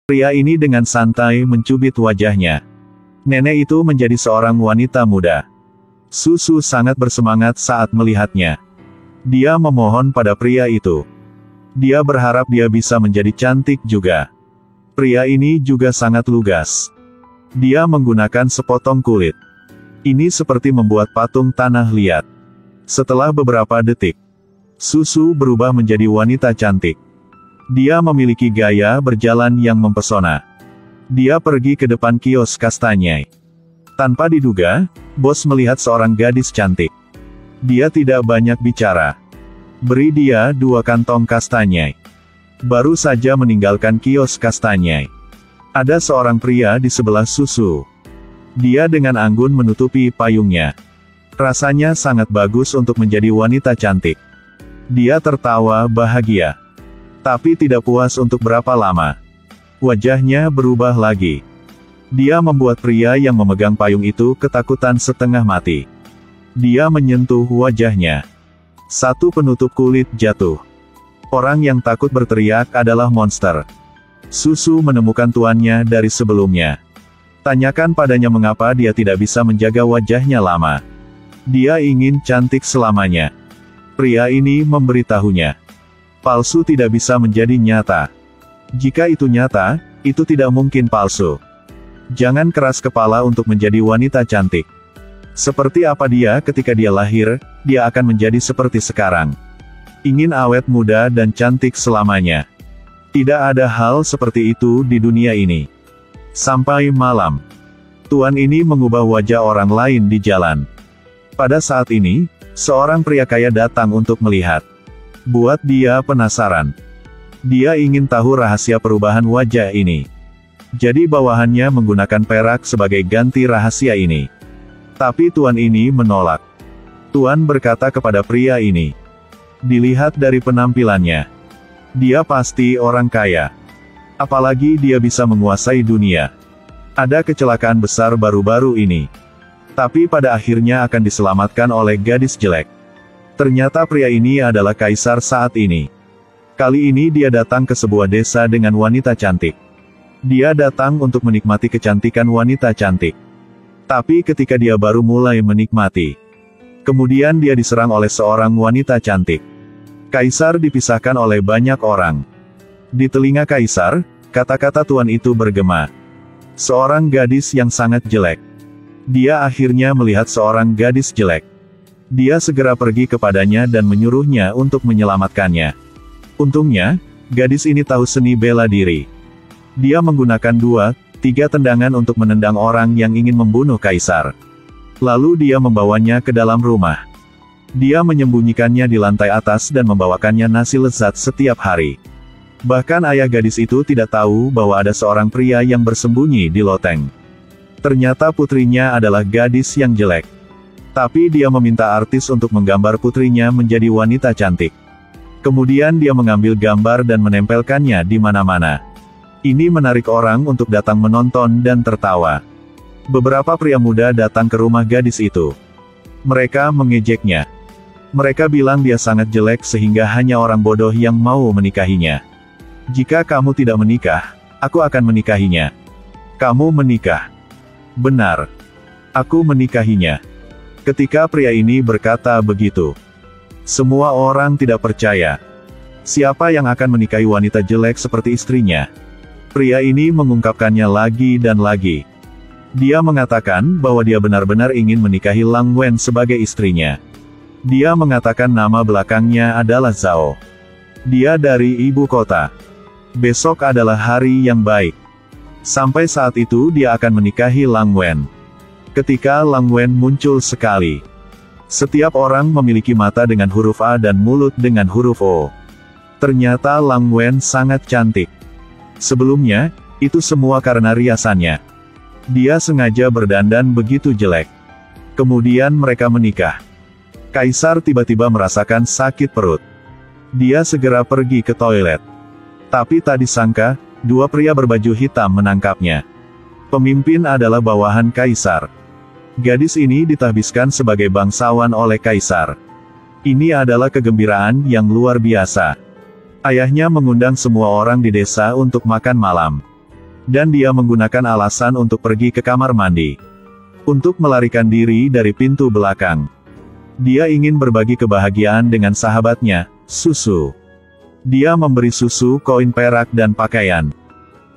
Pria ini dengan santai mencubit wajahnya. Nenek itu menjadi seorang wanita muda. Susu sangat bersemangat saat melihatnya. Dia memohon pada pria itu. Dia berharap dia bisa menjadi cantik juga. Pria ini juga sangat lugas. Dia menggunakan sepotong kulit. Ini seperti membuat patung tanah liat. Setelah beberapa detik, Susu berubah menjadi wanita cantik. Dia memiliki gaya berjalan yang mempesona. Dia pergi ke depan kios kastanyai. Tanpa diduga, bos melihat seorang gadis cantik. Dia tidak banyak bicara. Beri dia 2 kantong kastanyai. Baru saja meninggalkan kios kastanyai. Ada seorang pria di sebelah Susu. Dia dengan anggun menutupi payungnya. Rasanya sangat bagus untuk menjadi wanita cantik. Dia tertawa bahagia. Tapi tidak puas untuk berapa lama. Wajahnya berubah lagi. Dia membuat pria yang memegang payung itu ketakutan setengah mati. Dia menyentuh wajahnya. Satu penutup kulit jatuh. Orang yang takut berteriak adalah monster. Susu menemukan tuannya dari sebelumnya. Tanyakan padanya mengapa dia tidak bisa menjaga wajahnya lama. Dia ingin cantik selamanya. Pria ini memberitahunya. Palsu tidak bisa menjadi nyata. Jika itu nyata, itu tidak mungkin palsu. Jangan keras kepala untuk menjadi wanita cantik. Seperti apa dia ketika dia lahir, dia akan menjadi seperti sekarang. Ingin awet muda dan cantik selamanya. Tidak ada hal seperti itu di dunia ini. Sampai malam, tuan ini mengubah wajah orang lain di jalan. Pada saat ini, seorang pria kaya datang untuk melihat. Buat dia penasaran. Dia ingin tahu rahasia perubahan wajah ini. Jadi bawahannya menggunakan perak sebagai ganti rahasia ini. Tapi tuan ini menolak. Tuan berkata kepada pria ini. Dilihat dari penampilannya. Dia pasti orang kaya. Apalagi dia bisa menguasai dunia. Ada kecelakaan besar baru-baru ini. Tapi pada akhirnya akan diselamatkan oleh gadis jelek. Ternyata pria ini adalah kaisar saat ini. Kali ini dia datang ke sebuah desa dengan wanita cantik. Dia datang untuk menikmati kecantikan wanita cantik. Tapi ketika dia baru mulai menikmati, kemudian dia diserang oleh seorang wanita cantik. Kaisar dipisahkan oleh banyak orang. Di telinga kaisar, kata-kata tuan itu bergema. Seorang gadis yang sangat jelek. Dia akhirnya melihat seorang gadis jelek. Dia segera pergi kepadanya dan menyuruhnya untuk menyelamatkannya. Untungnya, gadis ini tahu seni bela diri. Dia menggunakan 2-3 tendangan untuk menendang orang yang ingin membunuh kaisar. Lalu dia membawanya ke dalam rumah. Dia menyembunyikannya di lantai atas dan membawakannya nasi lezat setiap hari. Bahkan ayah gadis itu tidak tahu bahwa ada seorang pria yang bersembunyi di loteng. Ternyata putrinya adalah gadis yang jelek. Tapi dia meminta artis untuk menggambar putrinya menjadi wanita cantik. Kemudian dia mengambil gambar dan menempelkannya di mana-mana. Ini menarik orang untuk datang menonton dan tertawa. Beberapa pria muda datang ke rumah gadis itu. Mereka mengejeknya. Mereka bilang dia sangat jelek sehingga hanya orang bodoh yang mau menikahinya. Jika kamu tidak menikah, aku akan menikahinya. Kamu menikah. Benar. Aku menikahinya. Ketika pria ini berkata begitu, semua orang tidak percaya. Siapa yang akan menikahi wanita jelek seperti istrinya? Pria ini mengungkapkannya lagi dan lagi. Dia mengatakan bahwa dia benar-benar ingin menikahi Lang Wen sebagai istrinya. Dia mengatakan nama belakangnya adalah Zhao. Dia dari ibu kota. Besok adalah hari yang baik. Sampai saat itu dia akan menikahi Lang Wen. Ketika Lang Wen muncul sekali. Setiap orang memiliki mata dengan huruf A dan mulut dengan huruf O. Ternyata Lang Wen sangat cantik. Sebelumnya, itu semua karena riasannya. Dia sengaja berdandan begitu jelek. Kemudian mereka menikah. Kaisar tiba-tiba merasakan sakit perut. Dia segera pergi ke toilet. Tapi tak disangka, 2 pria berbaju hitam menangkapnya. Pemimpin adalah bawahan kaisar. Gadis ini ditahbiskan sebagai bangsawan oleh kaisar. Ini adalah kegembiraan yang luar biasa. Ayahnya mengundang semua orang di desa untuk makan malam. Dan dia menggunakan alasan untuk pergi ke kamar mandi. Untuk melarikan diri dari pintu belakang. Dia ingin berbagi kebahagiaan dengan sahabatnya, Susu. Dia memberi Susu koin perak dan pakaian.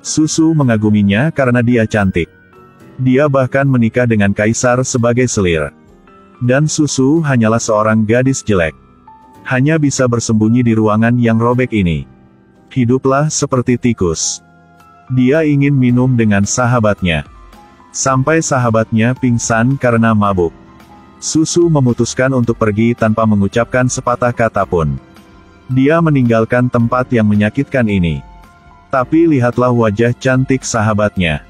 Susu mengaguminya karena dia cantik. Dia bahkan menikah dengan kaisar sebagai selir. Dan Susu hanyalah seorang gadis jelek. Hanya bisa bersembunyi di ruangan yang robek ini. Hiduplah seperti tikus. Dia ingin minum dengan sahabatnya. Sampai sahabatnya pingsan karena mabuk. Susu memutuskan untuk pergi tanpa mengucapkan sepatah kata pun. Dia meninggalkan tempat yang menyakitkan ini. Tapi lihatlah wajah cantik sahabatnya.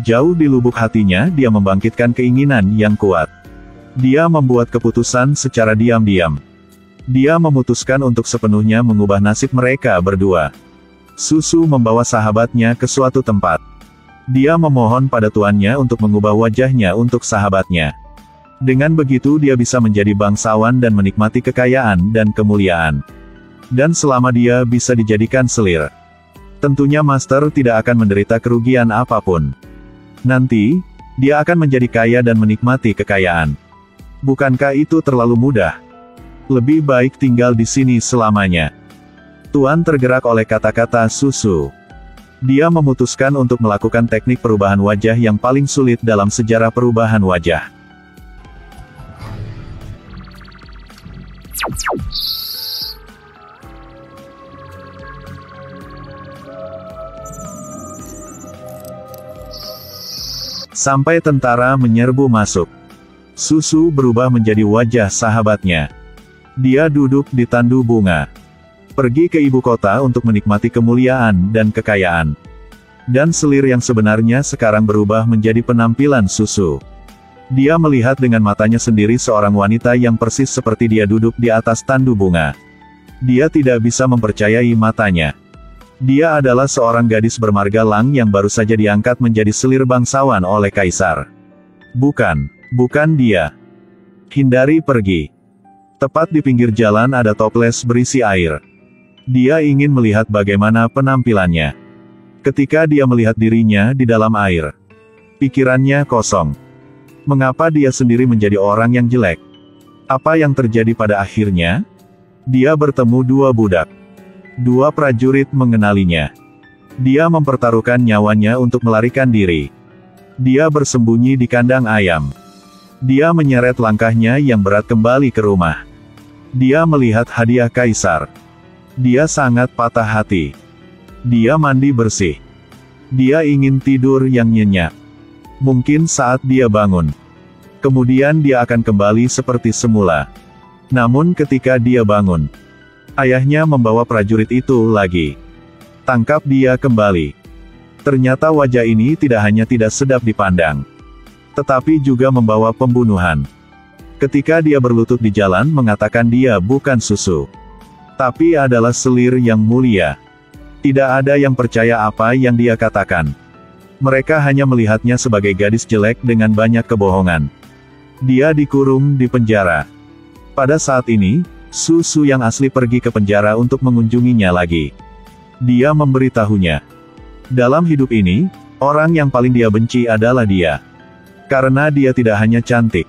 Jauh di lubuk hatinya dia membangkitkan keinginan yang kuat. Dia membuat keputusan secara diam-diam. Dia memutuskan untuk sepenuhnya mengubah nasib mereka berdua. Susu membawa sahabatnya ke suatu tempat. Dia memohon pada tuannya untuk mengubah wajahnya untuk sahabatnya. Dengan begitu dia bisa menjadi bangsawan dan menikmati kekayaan dan kemuliaan. Dan selama dia bisa dijadikan selir, tentunya Master tidak akan menderita kerugian apapun. Nanti, dia akan menjadi kaya dan menikmati kekayaan. Bukankah itu terlalu mudah? Lebih baik tinggal di sini selamanya. Tuan tergerak oleh kata-kata Susu. Dia memutuskan untuk melakukan teknik perubahan wajah yang paling sulit dalam sejarah perubahan wajah. Sampai tentara menyerbu masuk. Susu berubah menjadi wajah sahabatnya. Dia duduk di tandu bunga. Pergi ke ibu kota untuk menikmati kemuliaan dan kekayaan. Dan selir yang sebenarnya sekarang berubah menjadi penampilan Susu. Dia melihat dengan matanya sendiri seorang wanita yang persis seperti dia duduk di atas tandu bunga. Dia tidak bisa mempercayai matanya. Dia adalah seorang gadis bermarga Lang yang baru saja diangkat menjadi selir bangsawan oleh kaisar. Bukan dia. Hindari pergi. Tepat di pinggir jalan ada toples berisi air. Dia ingin melihat bagaimana penampilannya. Ketika dia melihat dirinya di dalam air, pikirannya kosong. Mengapa dia sendiri menjadi orang yang jelek? Apa yang terjadi pada akhirnya? Dia bertemu dua budak. Dua prajurit mengenalinya. Dia mempertaruhkan nyawanya untuk melarikan diri. Dia bersembunyi di kandang ayam. Dia menyeret langkahnya yang berat kembali ke rumah. Dia melihat hadiah kaisar. Dia sangat patah hati. Dia mandi bersih. Dia ingin tidur yang nyenyak. Mungkin saat dia bangun, kemudian dia akan kembali seperti semula. Namun ketika dia bangun, ayahnya membawa prajurit itu lagi. Tangkap dia kembali. Ternyata wajah ini tidak hanya tidak sedap dipandang, tetapi juga membawa pembunuhan. Ketika dia berlutut di jalan mengatakan dia bukan Susu, tapi adalah selir yang mulia. Tidak ada yang percaya apa yang dia katakan. Mereka hanya melihatnya sebagai gadis jelek dengan banyak kebohongan. Dia dikurung di penjara. Pada saat ini, Susu yang asli pergi ke penjara untuk mengunjunginya lagi. Dia memberitahunya. Dalam hidup ini, orang yang paling dia benci adalah dia. Karena dia tidak hanya cantik,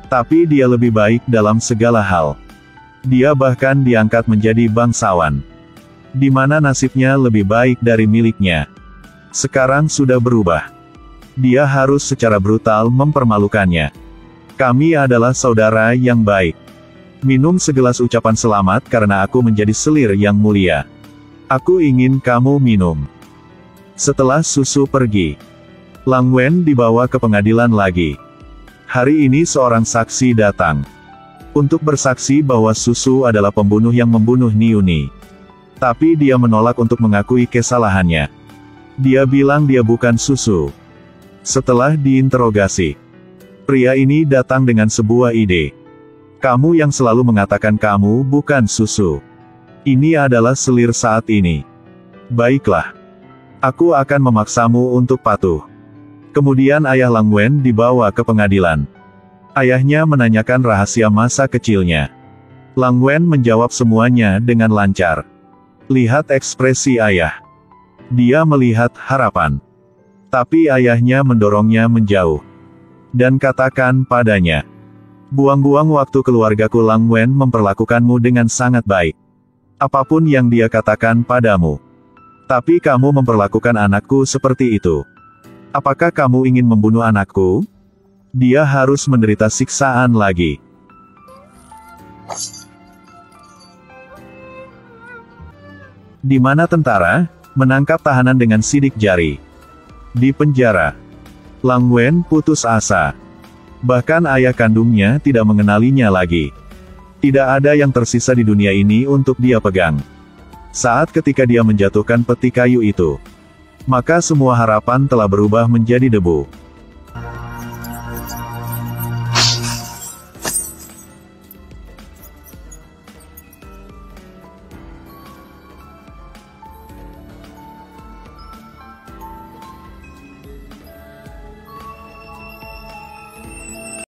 tapi dia lebih baik dalam segala hal. Dia bahkan diangkat menjadi bangsawan, di mana nasibnya lebih baik dari miliknya. Sekarang sudah berubah. Dia harus secara brutal mempermalukannya. Kami adalah saudara yang baik. Minum segelas ucapan selamat karena aku menjadi selir yang mulia. Aku ingin kamu minum. Setelah Susu pergi, Lang Wen dibawa ke pengadilan lagi. Hari ini seorang saksi datang untuk bersaksi bahwa Susu adalah pembunuh yang membunuh Niuni. Tapi dia menolak untuk mengakui kesalahannya. Dia bilang dia bukan Susu. Setelah diinterogasi, pria ini datang dengan sebuah ide. Kamu yang selalu mengatakan kamu bukan Susu. Ini adalah selir saat ini. Baiklah. Aku akan memaksamu untuk patuh. Kemudian ayah Lang Wen dibawa ke pengadilan. Ayahnya menanyakan rahasia masa kecilnya. Lang Wen menjawab semuanya dengan lancar. Lihat ekspresi ayah. Dia melihat harapan. Tapi ayahnya mendorongnya menjauh. Dan katakan padanya, "Buang-buang waktu keluargaku. Lang Wen memperlakukanmu dengan sangat baik. Apapun yang dia katakan padamu. Tapi kamu memperlakukan anakku seperti itu. Apakah kamu ingin membunuh anakku? Dia harus menderita siksaan lagi." Di mana tentara menangkap tahanan dengan sidik jari. Di penjara, Lang Wen putus asa. Bahkan ayah kandungnya tidak mengenalinya lagi. Tidak ada yang tersisa di dunia ini untuk dia pegang. Saat ketika dia menjatuhkan peti kayu itu, maka semua harapan telah berubah menjadi debu.